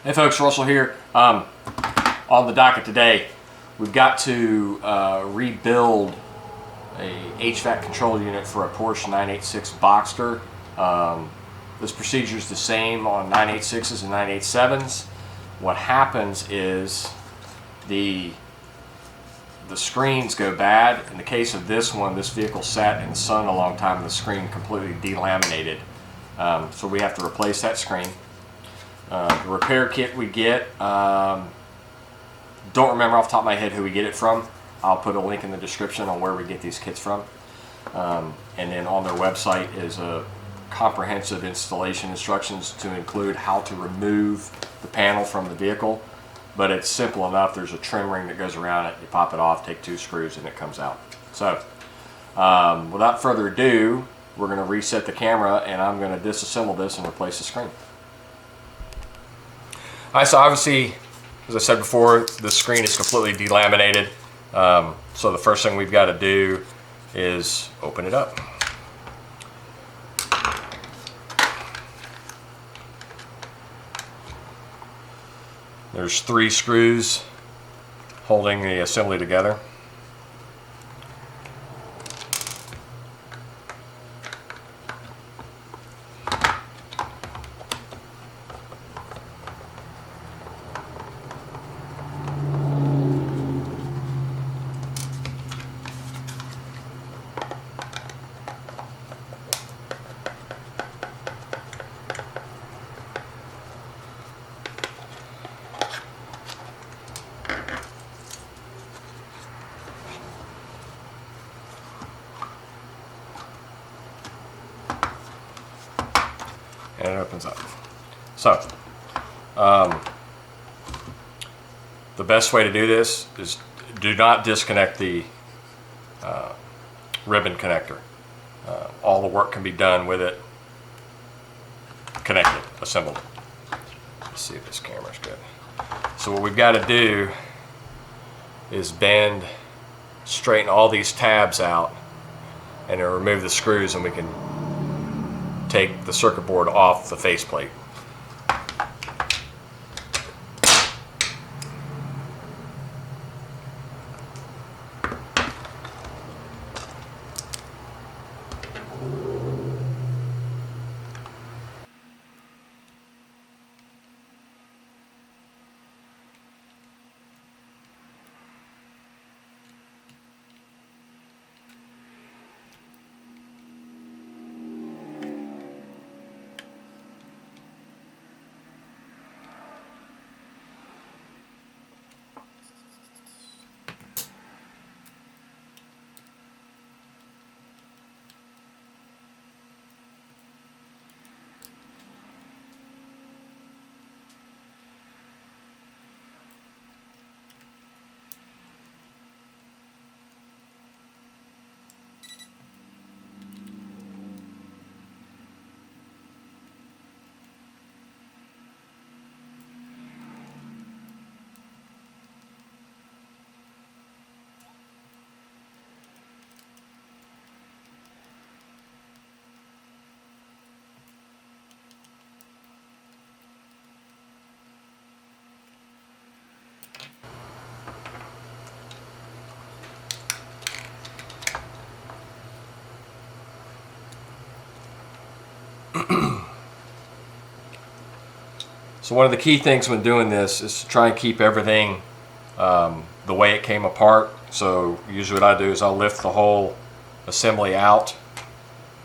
Hey folks, Russell here. On the docket today, we've got to rebuild a HVAC control unit for a Porsche 986 Boxster. This procedure is the same on 986s and 987s. What happens is the screens go bad. In the case of this one, this vehicle sat in the sun a long time and the screen completely delaminated. So we have to replace that screen. The repair kit we get, don't remember off the top of my head who we get it from. I'll put a link in the description on where we get these kits from. And then on their website is a comprehensive installation instructions to include how to remove the panel from the vehicle. But it's simple enough. There's a trim ring that goes around it. You pop it off, take 2 screws, and it comes out. So without further ado, we're going to reset the camera and I'm going to disassemble this and replace the screen. Alright, so obviously, as I said before, the screen is completely delaminated. So the first thing we've got to do is open it up. There's 3 screws holding the assembly together. And it opens up. So, the best way to do this is do not disconnect the ribbon connector. All the work can be done with it connected, assembled. Let's see if this camera's good. So what we've got to do is bend, straighten all these tabs out, and then remove the screws, and we can take the circuit board off the faceplate. So one of the key things when doing this is to try and keep everything the way it came apart. So usually what I do is I'll lift the whole assembly out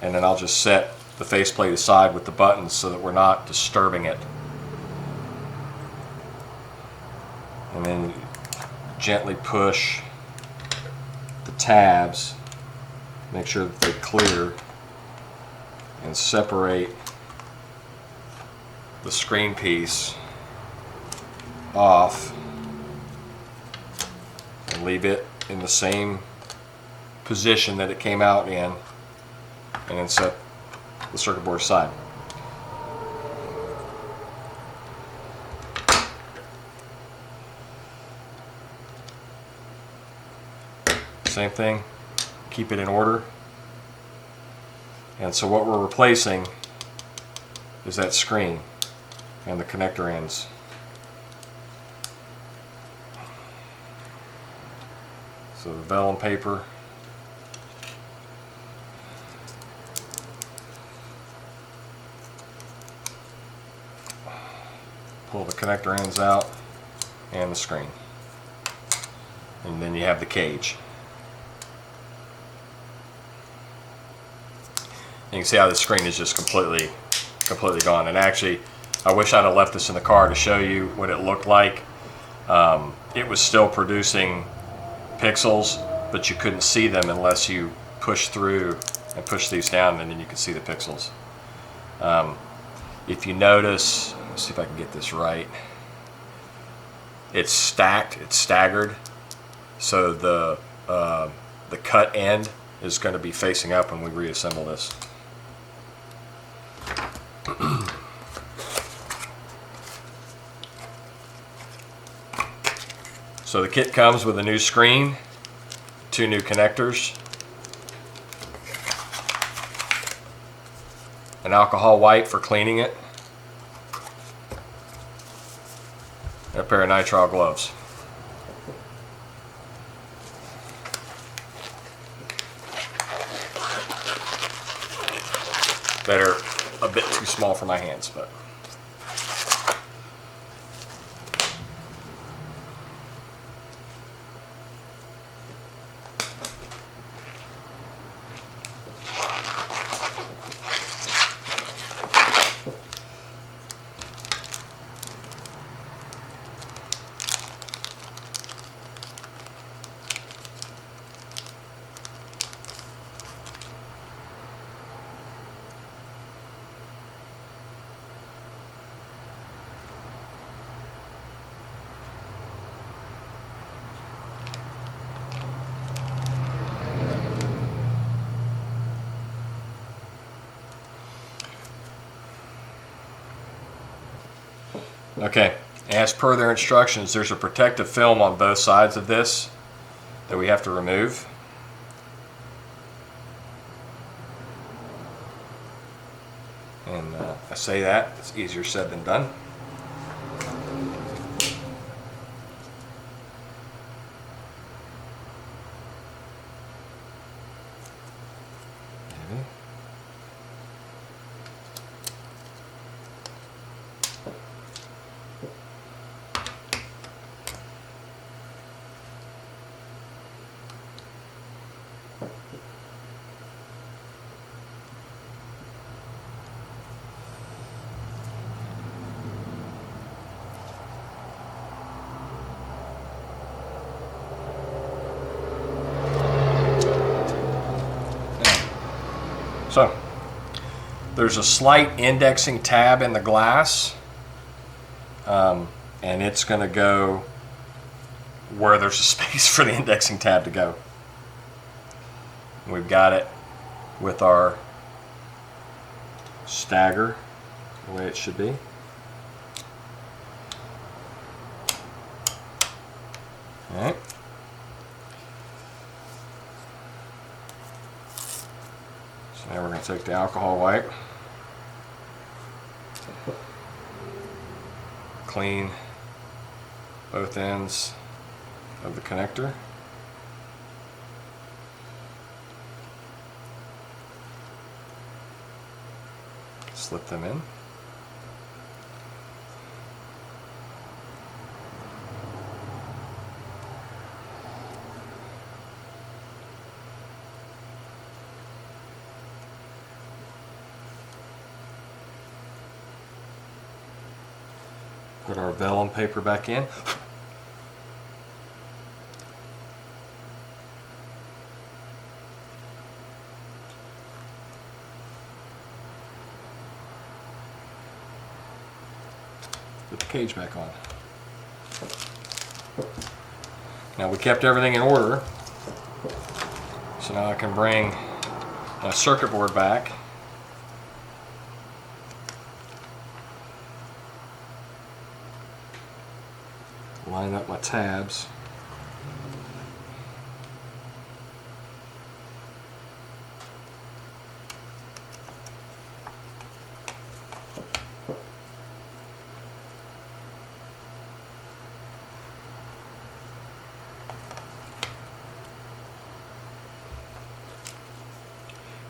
and then I'll just set the faceplate aside with the buttons so that we're not disturbing it. And then gently push the tabs, make sure that they clear, and separate the screen piece off and leave it in the same position that it came out in, and then set the circuit board aside. Same thing, keep it in order. And so what we're replacing is that screen and the connector ends. So the vellum paper. Pull the connector ends out and the screen. And then you have the cage. You can see how the screen is just completely gone. And actually, I wish I'd have left this in the car to show you what it looked like. It was still producing pixels, but you couldn't see them unless you push through and push these down, and then you can see the pixels. If you notice, let's see if I can get this right. It's stacked, it's staggered, so the cut end is going to be facing up when we reassemble this. So the kit comes with a new screen, 2 new connectors, an alcohol wipe for cleaning it, and a pair of nitrile gloves. That are a bit too small for my hands, but okay, as per their instructions, there's a protective film on both sides of this that we have to remove. And I say that, it's easier said than done. So, there's a slight indexing tab in the glass, and it's going to go where there's a space for the indexing tab to go. We've got it with our stagger the way it should be. All right. So now we're going to take the alcohol wipe, clean both ends of the connector. Slip them in. Put our vellum paper back in. Put the cage back on. Now we kept everything in order, so now I can bring my circuit board back. Line up my tabs.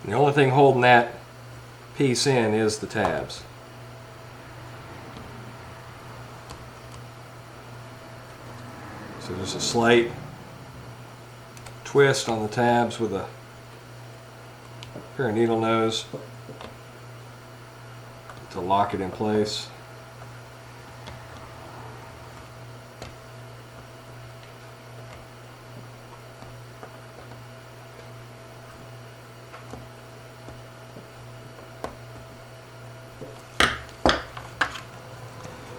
And the only thing holding that piece in is the tabs. So there's a slight twist on the tabs with a pair of needle nose to lock it in place.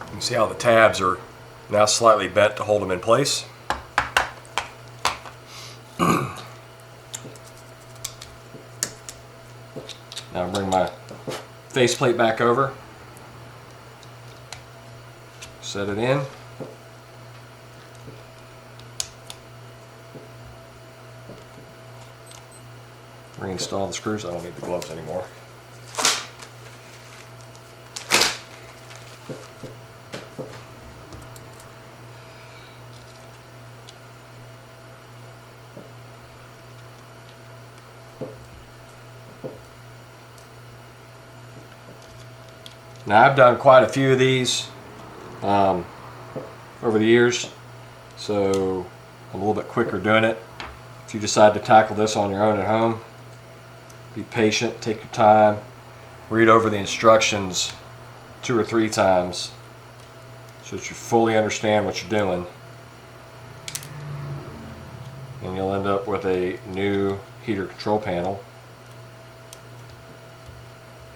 You can see how the tabs are now slightly bent to hold them in place. Now bring my faceplate back over, set it in. Reinstall the screws. I don't need the gloves anymore. Now I've done quite a few of these over the years, so I'm a little bit quicker doing it. If you decide to tackle this on your own at home, be patient, take your time, read over the instructions 2 or 3 times so that you fully understand what you're doing, and you'll end up with a new heater control panel.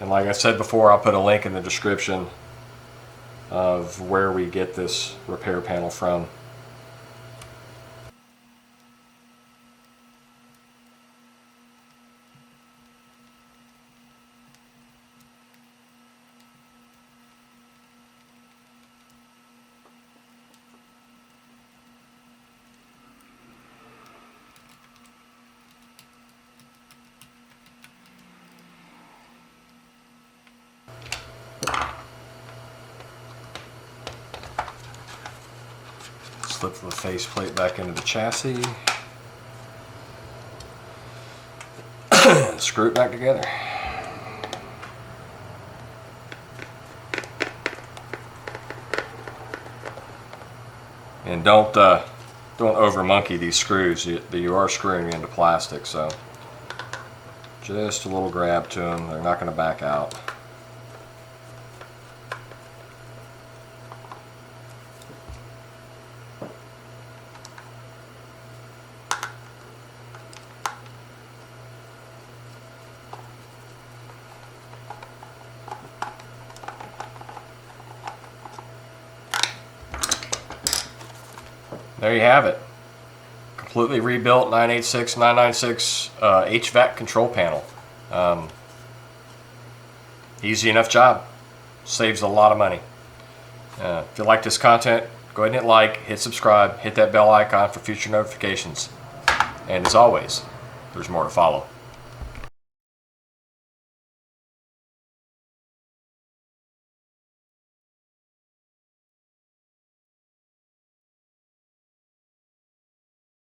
And like I said before, I'll put a link in the description of where we get this repair panel from. Slip the faceplate back into the chassis. Screw it back together. And don't over monkey these screws. You are screwing into plastic, so just a little grab to them. They're not going to back out. There you have it. Completely rebuilt 986, 996 HVAC control panel. Easy enough job. Saves a lot of money. If you like this content, go ahead and hit like, hit subscribe, hit that bell icon for future notifications. And as always, there's more to follow.